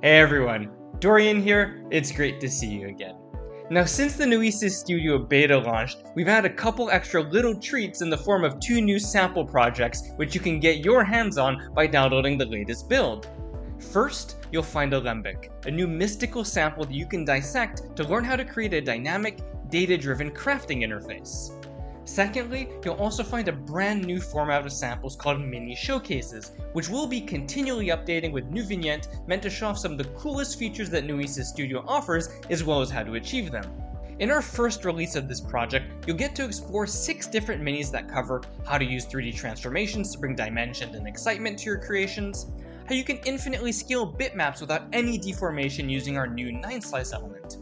Hey everyone, Dorian here, it's great to see you again. Now since the Noesis Studio beta launched, we've had a couple extra little treats in the form of 2 new sample projects which you can get your hands on by downloading the latest build. First, you'll find Alembic, a new mystical sample that you can dissect to learn how to create a dynamic, data-driven crafting interface. Secondly, you'll also find a brand new format of samples called mini showcases, which we'll be continually updating with new vignettes meant to show off some of the coolest features that Noesis Studio offers, as well as how to achieve them. In our first release of this project, you'll get to explore 6 different minis that cover how to use 3D transformations to bring dimension and excitement to your creations, how you can infinitely scale bitmaps without any deformation using our new 9-slice element,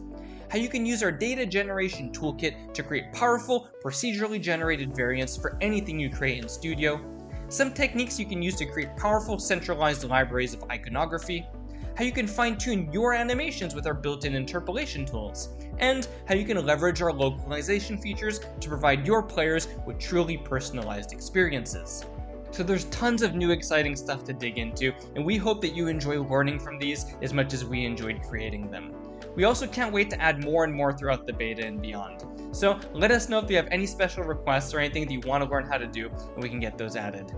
how you can use our data generation toolkit to create powerful, procedurally generated variants for anything you create in Studio, some techniques you can use to create powerful centralized libraries of iconography, how you can fine-tune your animations with our built-in interpolation tools, and how you can leverage our localization features to provide your players with truly personalized experiences. So there's tons of new exciting stuff to dig into, and we hope that you enjoy learning from these as much as we enjoyed creating them. We also can't wait to add more and more throughout the beta and beyond. So let us know if you have any special requests or anything that you want to learn how to do, and we can get those added.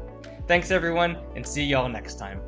Thanks everyone, and see y'all next time.